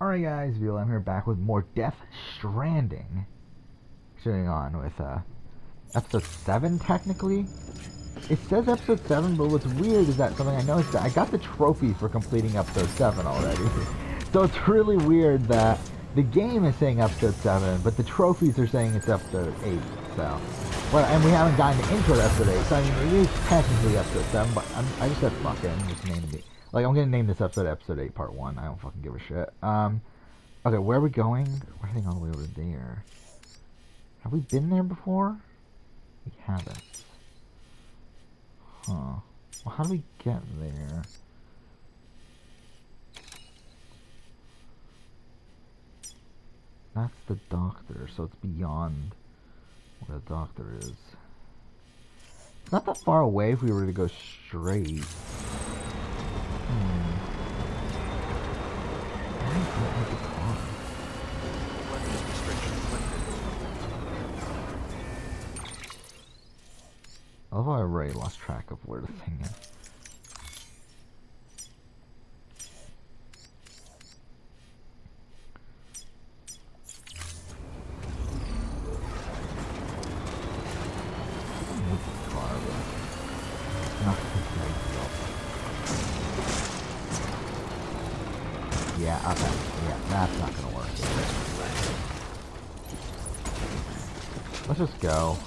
Alright guys, I'm here back with more Death Stranding. Continuing on with episode 7 technically. It says episode 7, but what's weird is that something I noticed that I got the trophy for completing episode 7 already. So it's really weird that the game is saying episode 7, but the trophies are saying it's episode 8. So, well, and we haven't gotten the intro to episode 8, so I mean, it is technically episode 7, but I just said fuck it, I'm just naming it. Like, I'm gonna name this episode episode 8 part 1, I don't fucking give a shit. Okay, where are we going? We're heading all the way over there. Have we been there before? We haven't. Huh. Well, how do we get there? That's the doctor, so it's beyond where the doctor is. It's not that far away if we were to go straight. Why don't I have the car? I love how I already lost track of where the thing is. Yeah, okay. Yeah, that's not gonna work. Let's just go.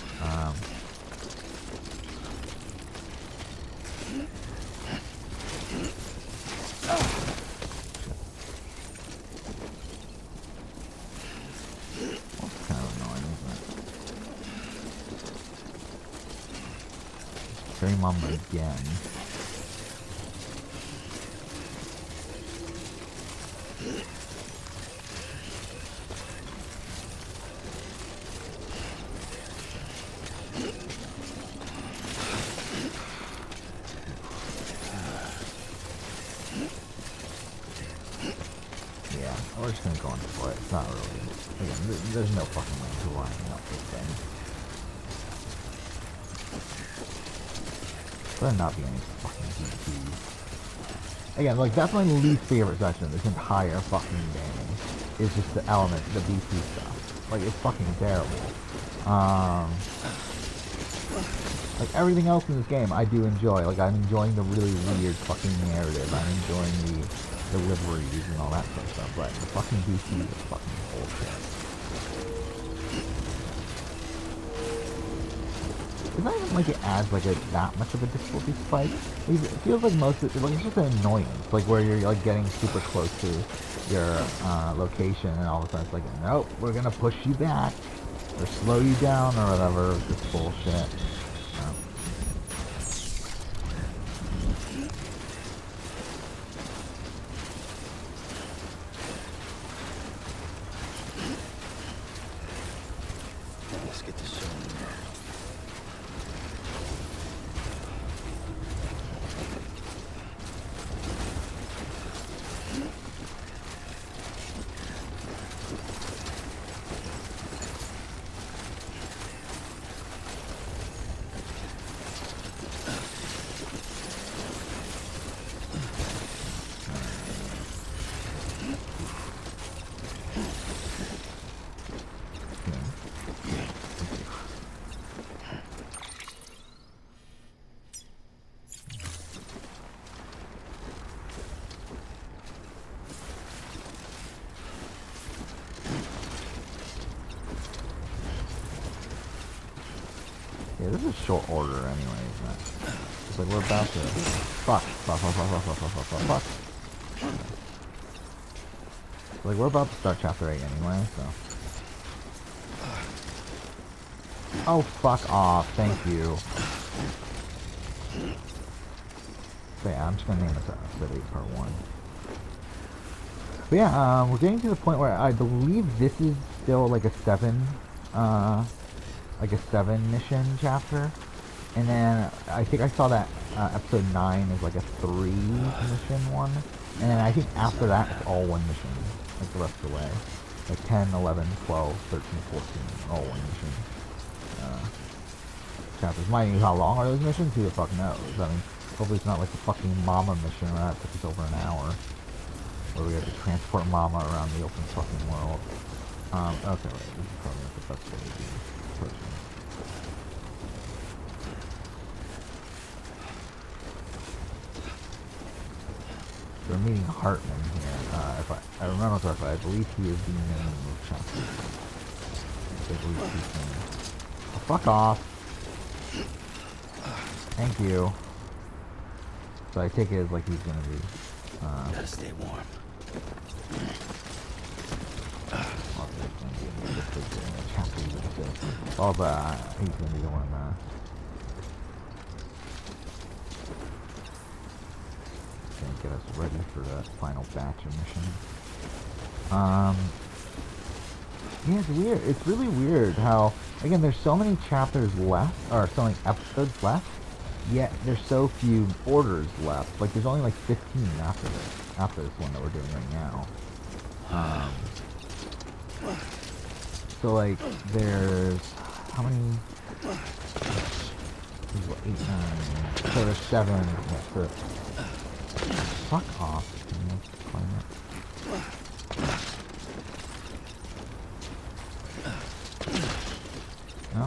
That's kind of annoying, isn't it? Dream on again. Yeah, we're just gonna go on for it. It's not really. Again, there's no fucking way to lining up this thing. There not be any fucking DPs. Again, like that's my least favorite section of this entire fucking game. Is just the element, the BP stuff. Like it's fucking terrible. Like everything else in this game, I do enjoy. Like I'm enjoying the really weird fucking narrative. I'm enjoying the deliveries and all that sort of stuff. But the fucking DC is fucking bullshit. It's not even like it adds like that much of a difficulty spike. It feels like most of it, like it's just an annoyance, like where you're like getting super close to your location and all of a sudden it's like, nope, we're gonna push you back or slow you down or whatever. It's just bullshit. Let's get this show. Yeah, this is short order anyway, isn't it? It's like we're about to fuck. Like we're about to start chapter 8 anyway, so. Oh fuck off, thank you. So yeah, I'm just gonna name this episode 8 part 1. But yeah, we're getting to the point where I believe this is still like a 7 mission chapter, and then I think I saw that episode 9 is like a 3 mission one, and then I think after that it's all one mission, like the rest of the way, like 10, 11, 12, 13, 14, all one mission chapters. Mind you, how long are those missions? Who the fuck knows? I mean, hopefully it's not like the fucking mama mission where that took us over an hour. where we have to transport Mama around the open fucking world. Okay, wait, this is probably not the best way to be approaching. We're meeting Hartman here. If I remember correctly, I believe he is the name of chapter. I believe he's the name. Oh, fuck off! Thank you. So I take it as like he's gonna be. Gotta stay warm. Oh, but he's gonna be the one. Gonna get us ready for the final batch of missions. Yeah, it's weird. It's really weird how, again, there's so many chapters left, or so many episodes left, yet there's so few orders left. Like, there's only like 15 after this one that we're doing right now. So like, there's, how many, there's what, 8, 9, so there's 7, yeah, so, fuck off, can you climb it? No?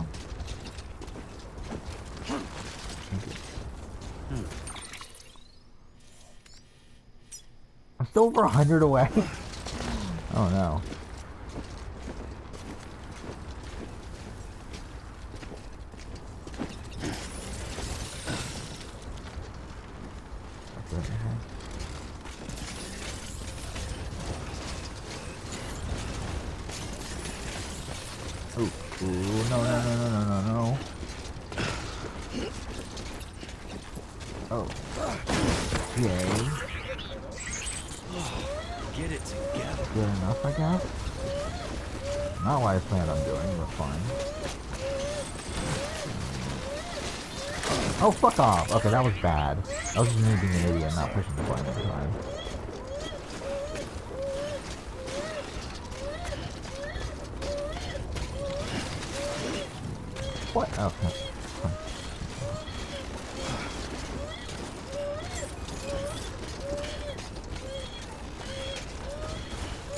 I'm still over 100 away. Oh no. Ooh, no. Oh. Yay. Get it together. Good enough, I guess? Not what I planned on doing, but fine. Oh, fuck off! Okay, that was bad. I was just me being an idiot and not pushing the button at the time. What? Okay.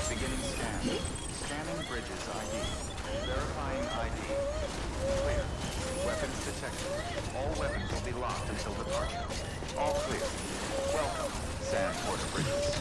Beginning scan. Scanning bridges ID. Verifying ID. Clear. Weapons detected. All weapons will be locked until departure. All clear. Welcome, Sand Porter Bridges.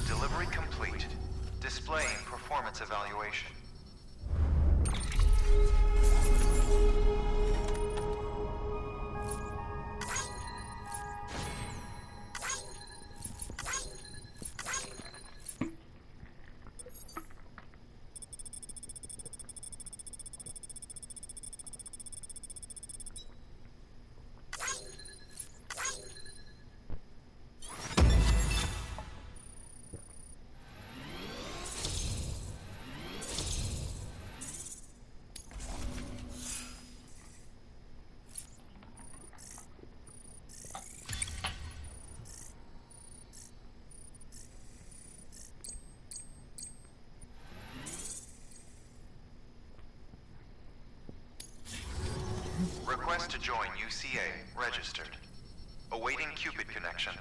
Delivery complete. Displaying performance evaluation. Request to join UCA. Registered. Awaiting Cupid connection.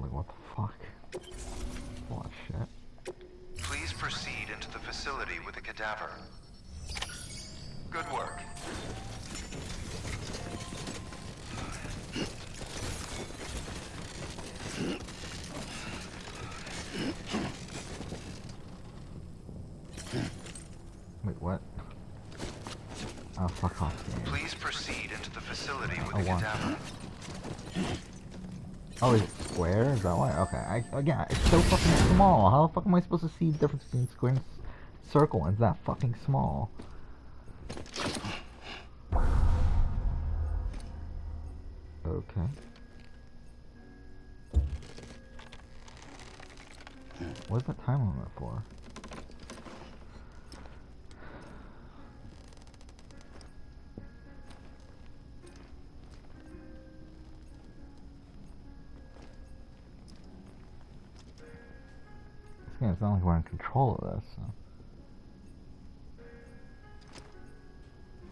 Like, what the fuck? A lot of shit. Please proceed into the facility with the cadaver. Good work. Wait, what? Oh, fuck off, game. Please proceed into the facility with I the want cadaver. Oh, is it square? Is that why? Okay, again, it's so fucking small. How the fuck am I supposed to see the difference between square and circle when it's that fucking small? Okay. What's that time limit for? It's not like we're in control of this, so.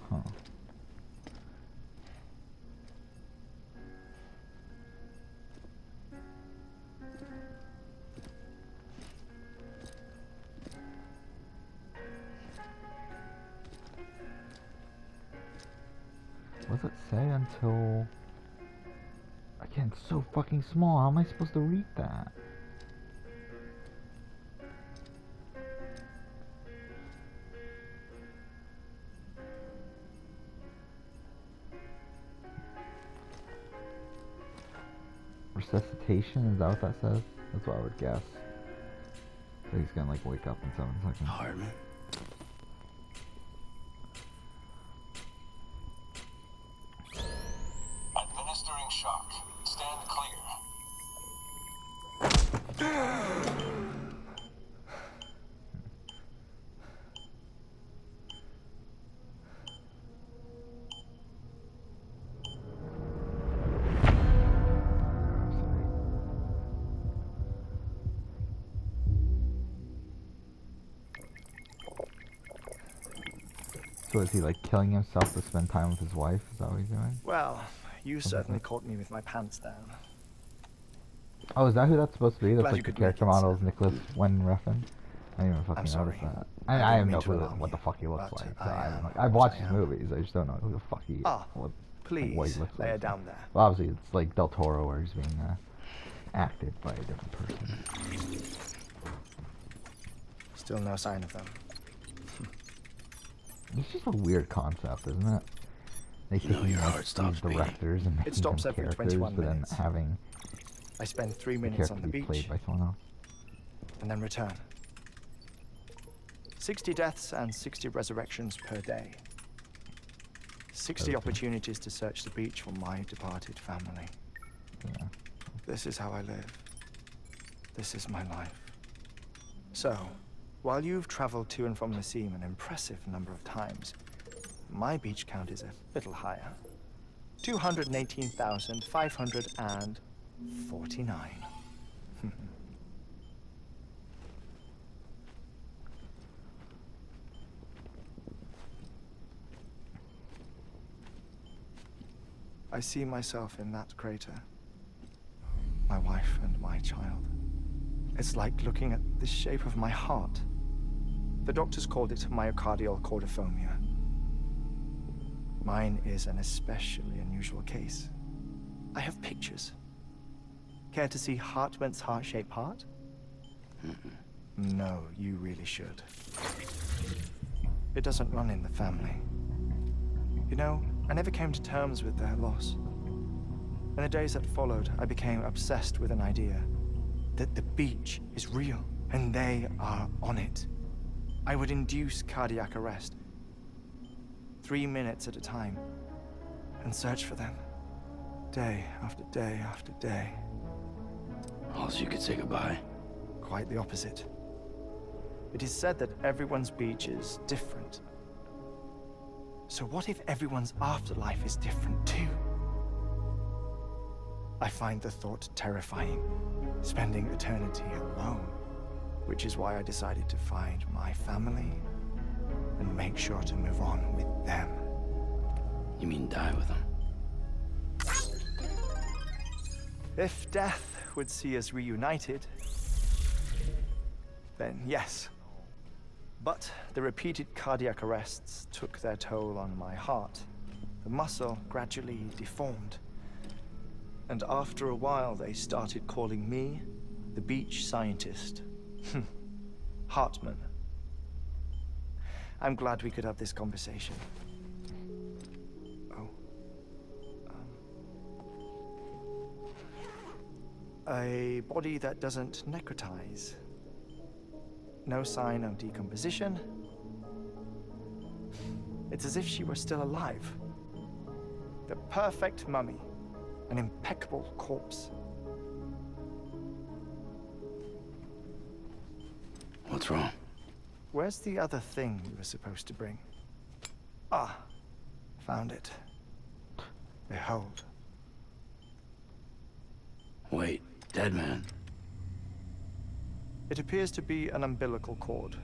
Huh. What does it say until... Again, it's so fucking small. How am I supposed to read that? Resuscitation? Is that what that says? That's what I would guess. So he's gonna like wake up in 7 seconds. Hartman. Administering shock. Stand clear. So is he like killing himself to spend time with his wife? Is that what he's doing? Well, you certainly caught me with my pants down. Oh, is that who that's supposed to be? That's Glad you like the could character make it, model is sir. Nicholas Windrefn. I didn't even fucking sorry. notice that. I I didn't have mean no to clue alarm what the you, fuck he looks but like. So I am I've watched what his I am. movies. I just don't know who the fuck he is. Ah, what please, he looks lay like. it down there. Well, obviously it's like Del Toro, where he's being acted by a different person. Still no sign of them. It's just a weird concept, isn't it? They You know taking your like, heart stops these beating. directors and making stops them every characters, 21 but then minutes. having I spend 3 the minutes character on the be beach played by someone else. and then return. 60 deaths and 60 resurrections per day. 60 Okay. opportunities to search the beach for my departed family. Yeah. This is how I live. This is my life. So, while you've traveled to and from the sea an impressive number of times, my beach count is a little higher. 218,549. I see myself in that crater. My wife and my child. It's like looking at the shape of my heart. The doctors called it myocardial cordiformia. Mine is an especially unusual case. I have pictures. Care to see Hartman's heart-shaped heart? No, you really should. It doesn't run in the family. You know, I never came to terms with their loss. In the days that followed, I became obsessed with an idea that the beach is real and they are on it. I would induce cardiac arrest, 3 minutes at a time, and search for them, day after day after day. Also, you could say goodbye. Quite the opposite. It is said that everyone's beach is different. So what if everyone's afterlife is different too? I find the thought terrifying, spending eternity alone, which is why I decided to find my family and make sure to move on with them. You mean die with them? If death would see us reunited, then yes. But the repeated cardiac arrests took their toll on my heart. The muscle gradually deformed. And after a while, they started calling me the beach scientist. Hartman. I'm glad we could have this conversation. Oh. A body that doesn't necrotize. No sign of decomposition. It's as if she were still alive. The perfect mummy. An impeccable corpse. What's wrong? Where's the other thing you were supposed to bring? Ah, found it. Behold. Wait, dead man. It appears to be an umbilical cord.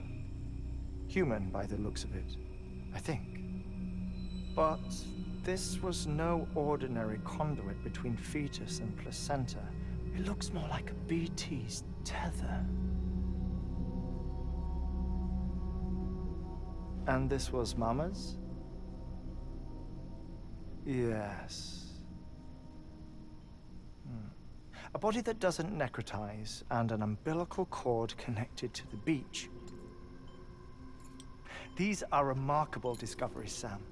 Human by the looks of it, I think. But this was no ordinary conduit between fetus and placenta. It looks more like a BT's tether. And this was Mama's? Yes. A body that doesn't necrotize and an umbilical cord connected to the beach. These are remarkable discoveries, Sam.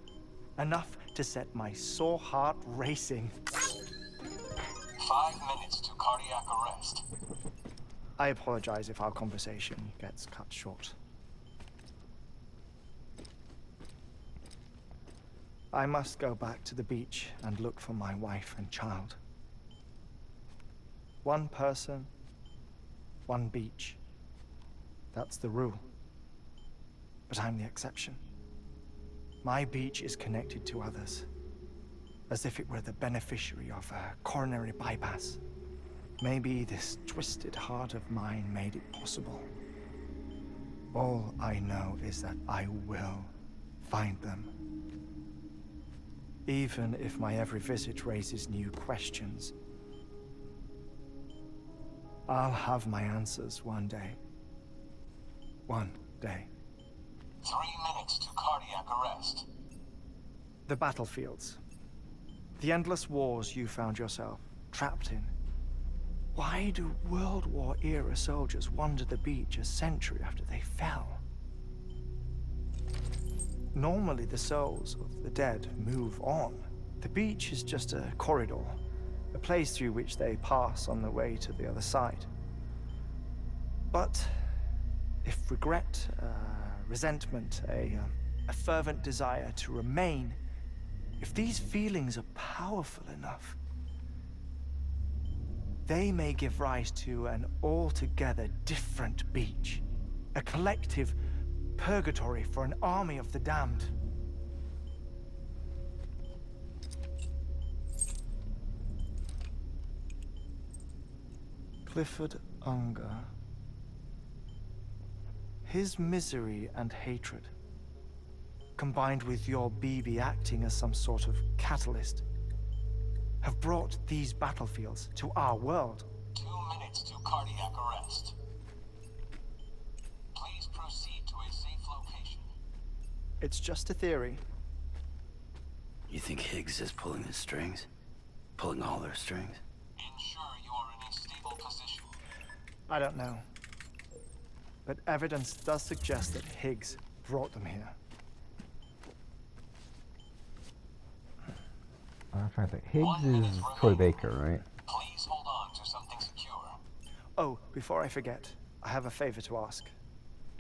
Enough to set my sore heart racing. 5 minutes to cardiac arrest. I apologize if our conversation gets cut short. I must go back to the beach and look for my wife and child. One person, one beach. That's the rule. But I'm the exception. My beach is connected to others, as if it were the beneficiary of a coronary bypass. Maybe this twisted heart of mine made it possible. All I know is that I will find them. Even if my every visit raises new questions, I'll have my answers one day. One day. 3 minutes to cardiac arrest. The battlefields. The endless wars you found yourself trapped in. Why do World War era soldiers wander the beach a century after they fell? Normally the souls of the dead move on. The beach is just a corridor, a place through which they pass on the way to the other side. But if regret, resentment, a fervent desire to remain, if these feelings are powerful enough, they may give rise to an altogether different beach, a collective purgatory for an army of the damned. Clifford Unger. His misery and hatred, combined with your BB acting as some sort of catalyst, have brought these battlefields to our world. 2 minutes to cardiac arrest. Please proceed to a safe location. It's just a theory. You think Higgs is pulling the strings? Pulling all their strings? Ensure you are in a stable position. I don't know. But evidence does suggest that Higgs brought them here. I'm trying to think. Higgs is Troy Baker, right? Please hold on to something secure. Oh, before I forget, I have a favor to ask.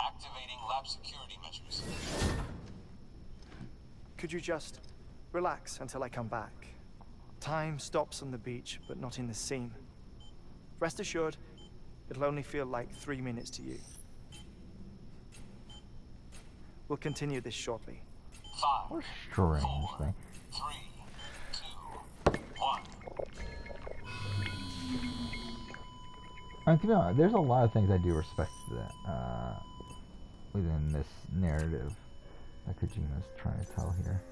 Activating lab security measures. Could you just relax until I come back? Time stops on the beach, but not in the scene. Rest assured, it'll only feel like 3 minutes to you. We'll continue this shortly. 5, Or strange 4, thing. 3, 2, 1. I mean, to be honest, there's a lot of things I do respect that within this narrative that Kojima's trying to tell here.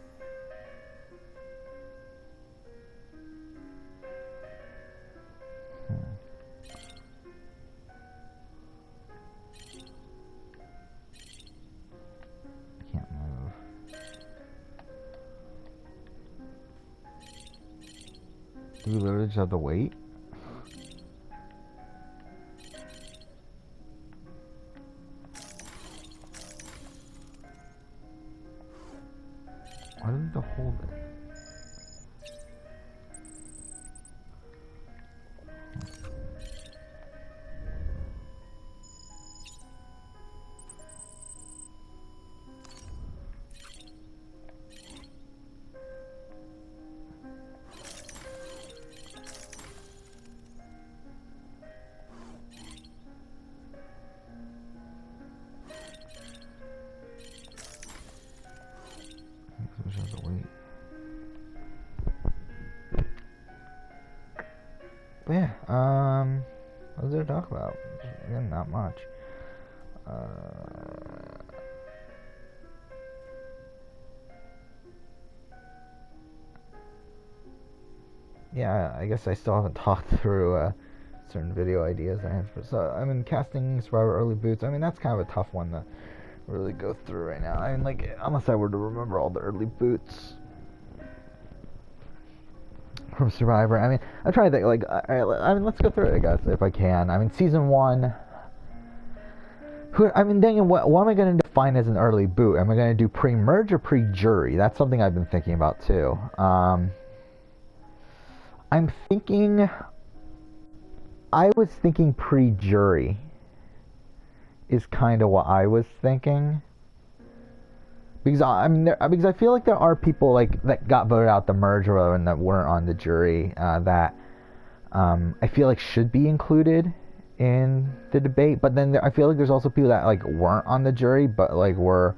Do we literally just have to wait? Why do we have to hold it? We just have to wait. But yeah, what was there to talk about? Again, not much. Yeah, I guess I still haven't talked through certain video ideas I have. So, I mean, casting Survivor early boots. I mean, that's kind of a tough one to really go through right now. I mean, like, unless I were to remember all the early boots from Survivor. I mean, I'm trying to think, like, I mean, let's go through it, I guess, if I can. I mean, season 1. I mean, dang it, what am I going to define as an early boot? Am I going to do pre-merge or pre-jury? That's something I've been thinking about, too. I'm thinking... I was thinking pre-jury is kind of what I was thinking. Because I mean, because I feel like there are people like that got voted out the merge or whatever and that weren't on the jury that I feel like should be included in the debate. But then I feel like there's also people that like weren't on the jury but like were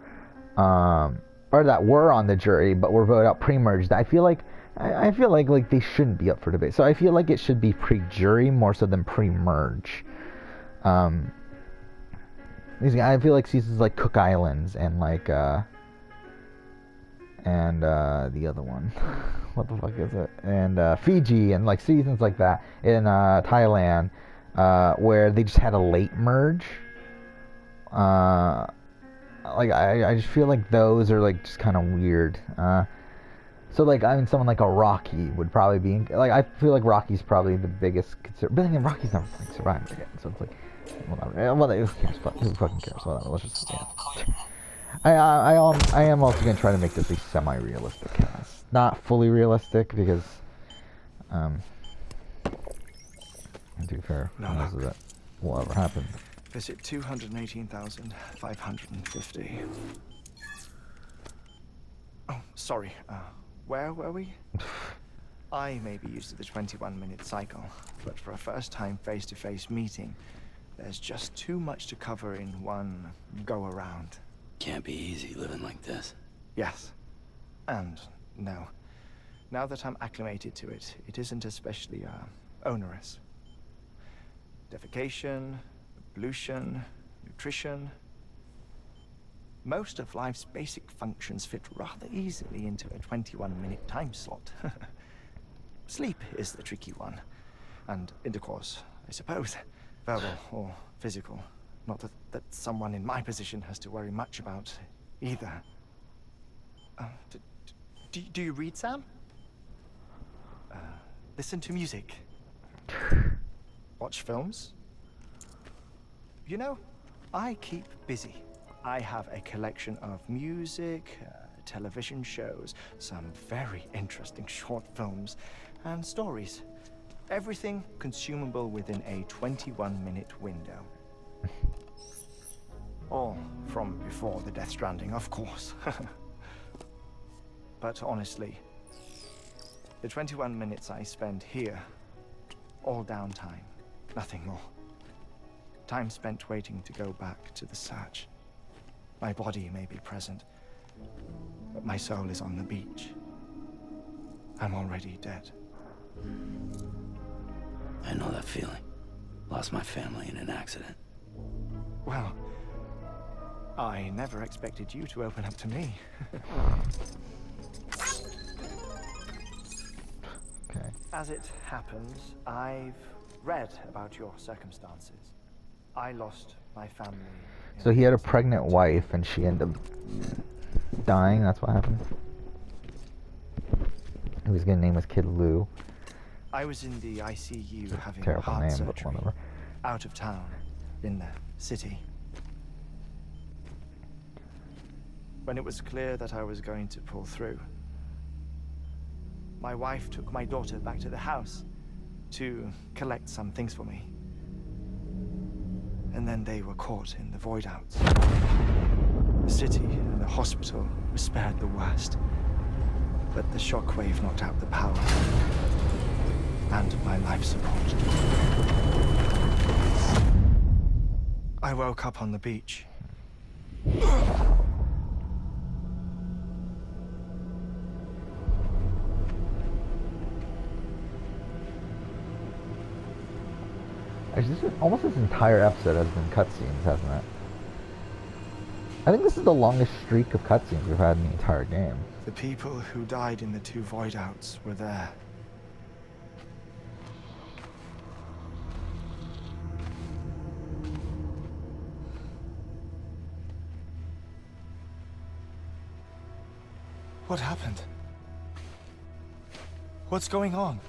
or that were on the jury but were voted out pre-merge. I feel like like they shouldn't be up for debate. So I feel like it should be pre-jury more so than pre-merge. I feel like seasons like Cook Islands and like the other one, what the fuck is it? And Fiji and like seasons like that in Thailand, where they just had a late merge. Like I just feel like those are like just kind of weird. So like I mean, someone like a Rocky would probably be like I feel like Rocky's probably the biggest concern. But then Rocky's never playing Survivor again, so it's like. Whatever. Who cares? Who fucking cares? Whatever. Let's just. Yeah. I am also gonna try to make this a semi-realistic cast, not fully realistic because, to be fair, who knows that will ever happen. Visit 218,550. Oh, sorry. Where were we? I may be used to the 21-minute cycle, but for a first-time face-to-face meeting, there's just too much to cover in one go-around. Can't be easy living like this. Yes. And no. Now that I'm acclimated to it, it isn't especially, onerous. Defecation, pollution, nutrition. Most of life's basic functions fit rather easily into a 21-minute time slot. Sleep is the tricky one. And intercourse, I suppose. Verbal or physical. Not that someone in my position has to worry much about either. Do you read, Sam? Listen to music. Watch films? You know, I keep busy. I have a collection of music, television shows, some very interesting short films, and stories. Everything consumable within a 21-minute window. All from before the Death Stranding, of course. But honestly, the 21 minutes I spend here, all downtime, nothing more. Time spent waiting to go back to the search. My body may be present, but my soul is on the beach. I'm already dead. I know that feeling. Lost my family in an accident. Well, I never expected you to open up to me. Okay. As it happens, I've read about your circumstances. I lost my family. So he had a pregnant wife and she ended up dying. That's what happened. He was gonna name his kid Lou. I was in the ICU having Terrible heart name, but surgery. whatever. Out of town, in the city. When it was clear that I was going to pull through, my wife took my daughter back to the house to collect some things for me. And then they were caught in the void outs. The city and the hospital were spared the worst, but the shockwave knocked out the power and my life support. I woke up on the beach. Almost this entire episode has been cutscenes, hasn't it? I think this is the longest streak of cutscenes we've had in the entire game. The people who died in the 2 void outs were there. What happened? What's going on?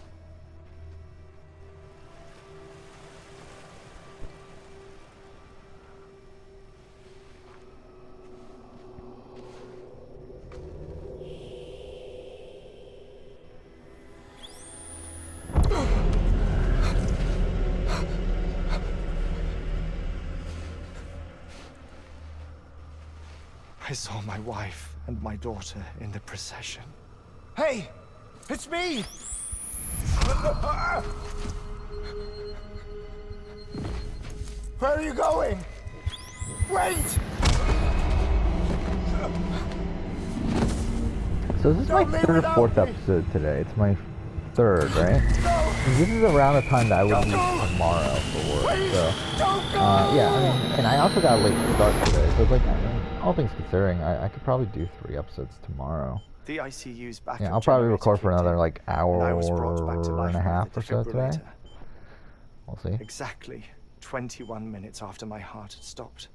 I saw my wife and my daughter in the procession. Hey! It's me! Where are you going? Wait! So this is my third or fourth episode today. It's my third, right? And this is around the time that I would leave tomorrow for work. So, yeah, I mean, and I also got a late start today. So it's like, I mean, all things considering, I could probably do 3 episodes tomorrow. The ICU's back. Yeah, I'll probably record for another like hour I was brought back to life and a half with or the so today. defibrillator. We'll see. Exactly 21 minutes after my heart had stopped.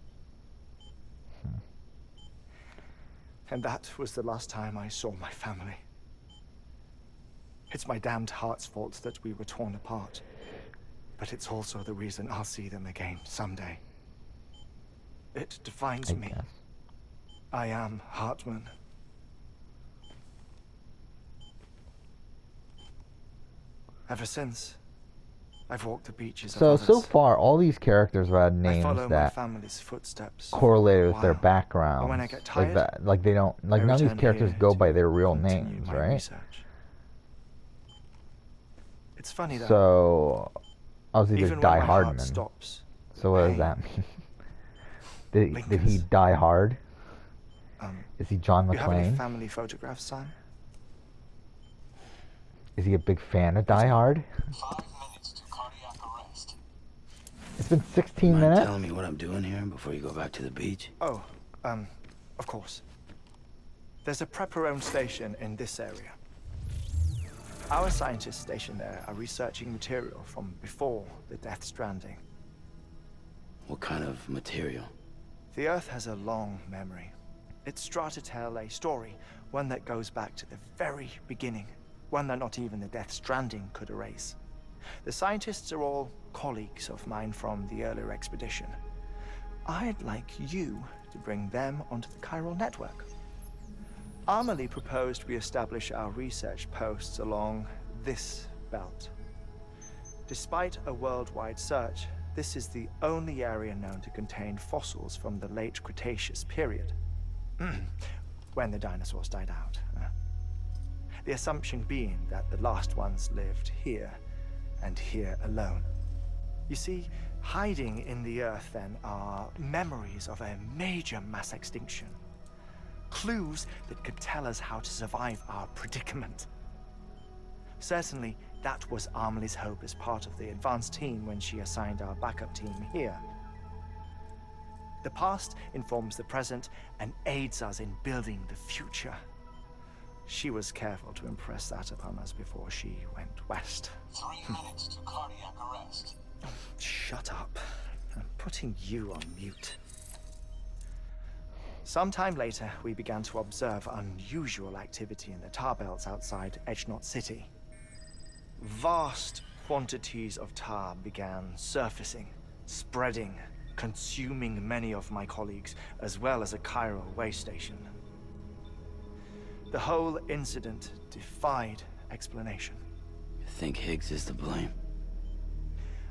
And that was the last time I saw my family. It's my damned heart's fault that we were torn apart. But it's also the reason I'll see them again someday. It defines I me. guess. I am Hartman. Ever since, I've walked the beaches of others. So far, all these characters have had I names follow my that family's footsteps. correlated with their Wow. backgrounds. But when I get tired, like that, like they don't, like I none of these return characters here go to by their real continue names, my right? research. It's funny that So, I was either even when Die my heart Hardman. stops, So what does hey, that mean? Did he Lincoln's. die hard? Is he John you have any McClane? family photographs, Sam? Is he a big fan of Die Hard? 5 minutes to cardiac arrest. It's been 16 Mind minutes? telling me what I'm doing here before you go back to the beach? Oh, of course. There's a prep-your-own station in this area. Our scientists stationed there are researching material from before the Death Stranding. What kind of material? The Earth has a long memory. It's trying to tell a story, one that goes back to the very beginning, one that not even the Death Stranding could erase. The scientists are all colleagues of mine from the earlier expedition. I'd like you to bring them onto the chiral network. Amelie proposed we establish our research posts along this belt. Despite a worldwide search, this is the only area known to contain fossils from the late Cretaceous period, when the dinosaurs died out. The assumption being that the last ones lived here, and here alone. You see, hiding in the Earth then are memories of a major mass extinction. Clues that could tell us how to survive our predicament. Certainly, that was Amelie's hope as part of the advanced team when she assigned our backup team here. The past informs the present and aids us in building the future. She was careful to impress that upon us before she went west. 3 minutes to cardiac arrest. Shut up. I'm putting you on mute. Sometime later, we began to observe unusual activity in the tar belts outside Edgenot City. vast quantities of tar began surfacing, spreading, consuming many of my colleagues, as well as a chiral waste station. The whole incident defied explanation. You think Higgs is to blame?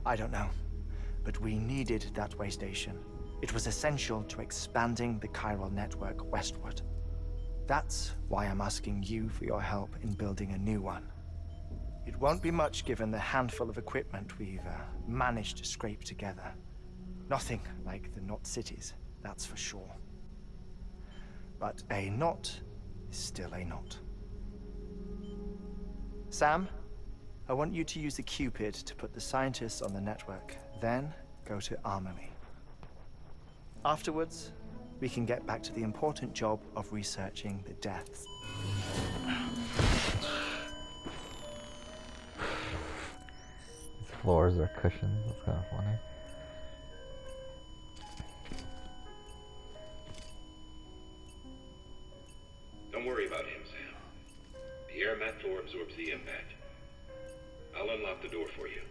I don't know, but we needed that way station. It was essential to expanding the chiral network westward. That's why I'm asking you for your help in building a new one. It won't be much given the handful of equipment we've managed to scrape together. Nothing like the Knot cities, that's for sure. But a knot is still a knot. Sam, I want you to use the Cupid to put the scientists on the network, then go to Armory. Afterwards, we can get back to the important job of researching the deaths. These floors are cushions. That's kind of funny. Don't worry about him, Sam. The air mat floor absorbs the impact. I'll unlock the door for you.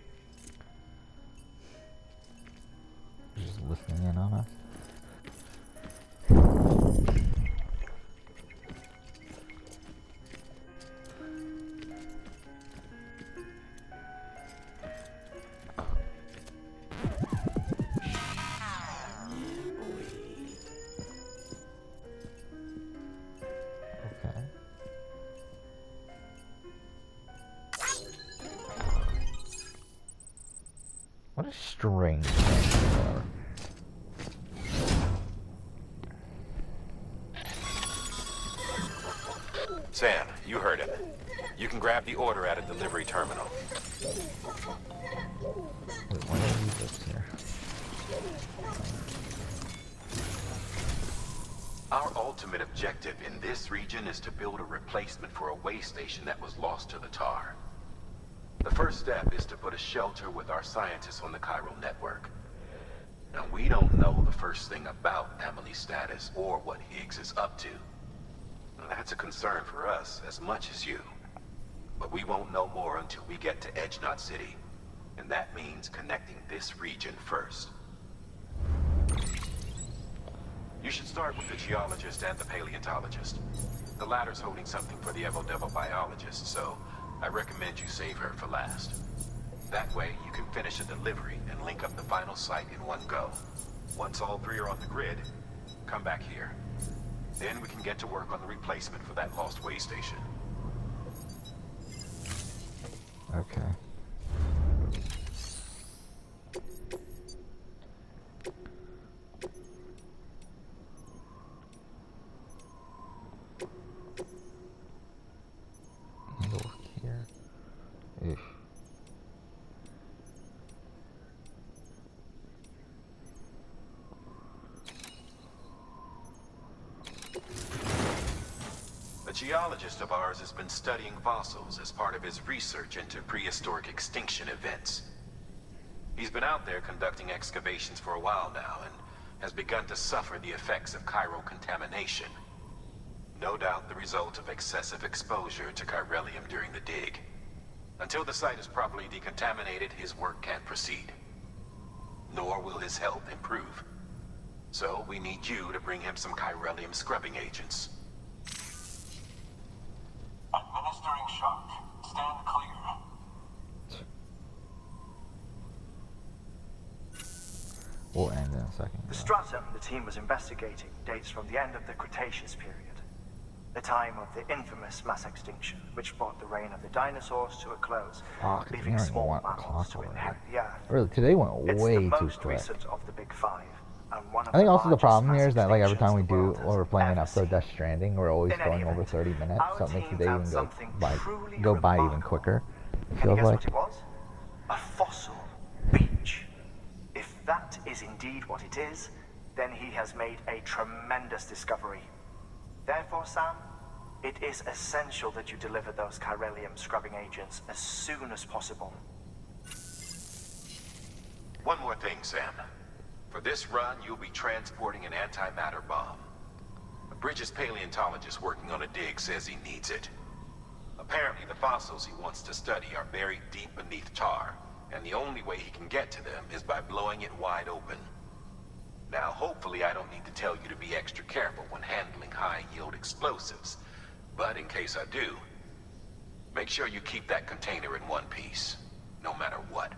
Just listening in on us. What a strange thing. Sam, you heard him. You can grab the order at a delivery terminal. Wait, why did I leave this here? Our ultimate objective in this region is to build a replacement for a way station that was lost to the tar. The first step is to put a shelter with our scientists on the chiral network. Now, we don't know the first thing about Emily's status or what Higgs is up to. Now, that's a concern for us as much as you. But we won't know more until we get to Edge Knot City. And that means connecting this region first. You should start with the geologist and the paleontologist. The latter's holding something for the Evo-Devo biologist, so I recommend you save her for last. That way, you can finish a delivery and link up the final site in one go. Once all three are on the grid, come back here. Then we can get to work on the replacement for that lost way station. Okay. Go here. Oof. A geologist of ours has been studying fossils as part of his research into prehistoric extinction events. He's been out there conducting excavations for a while now and has begun to suffer the effects of chiral contamination. No doubt the result of excessive exposure to chiralium during the dig. Until the site is properly decontaminated, his work can't proceed. Nor will his health improve. So we need you to bring him some chiralium scrubbing agents. Administering shock. Stand clear. We'll end in a second. The stratum the team was investigating dates from the end of the Cretaceous period. The time of the infamous mass extinction, which brought the reign of the dinosaurs to a close, Fuck, leaving you don't small want the mammals to clock inherit the Earth. Really, today went It's way the too most quick. recent of the Big Five, and one of I think the also the largest problem here mass is that like every time we extinctions the do world has or we're playing an ever episode of seen. Death Stranding, we're always In any going over event, 30 minutes, our so it makes the team day found even go something by, truly go by even remarkable. quicker. It Can you feels guess like. what it was? A fossil beach. If that is indeed what it is, then he has made a tremendous discovery. Therefore, Sam, it is essential that you deliver those chiralium scrubbing agents as soon as possible. One more thing, Sam. For this run, you'll be transporting an antimatter bomb. A Bridges paleontologist working on a dig says he needs it. Apparently, the fossils he wants to study are buried deep beneath tar, and the only way he can get to them is by blowing it wide open. Now, hopefully I don't need to tell you to be extra careful when handling high-yield explosives, but in case I do, make sure you keep that container in one piece, no matter what.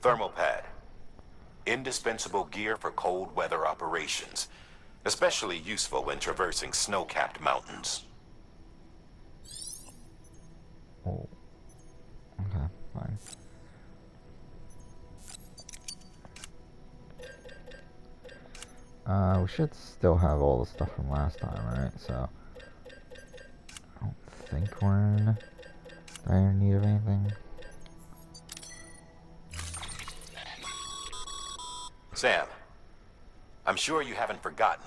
Thermal pad. Indispensable gear for cold weather operations, especially useful when traversing snow-capped mountains. Oh. Okay, fine. We should still have all the stuff from last time, right? So, I don't think we're in dire need of anything. Sam, I'm sure you haven't forgotten,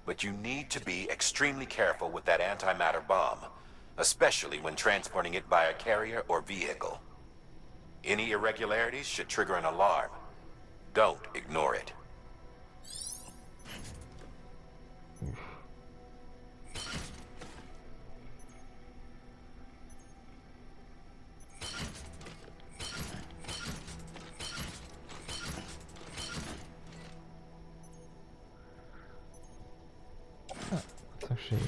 but you need to be extremely careful with that antimatter bomb, especially when transporting it by a carrier or vehicle. Any irregularities should trigger an alarm. Don't ignore it. It's actually...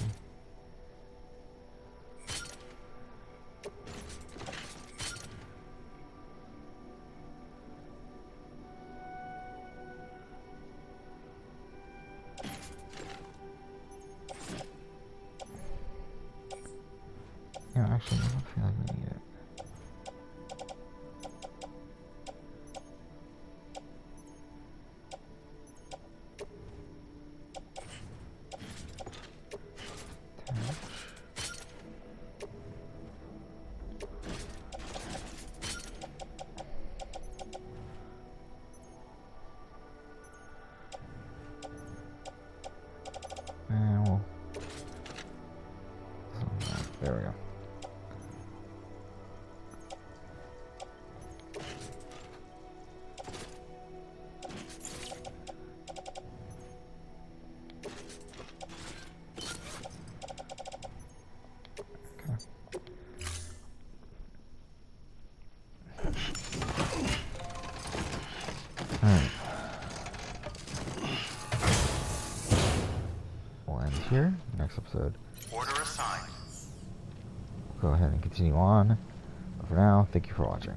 Yeah, actually, I don't feel like we need it. And we'll... There we go. Alright. We'll end here. Next episode, Order assigned. we'll go ahead and continue on. But for now, thank you for watching.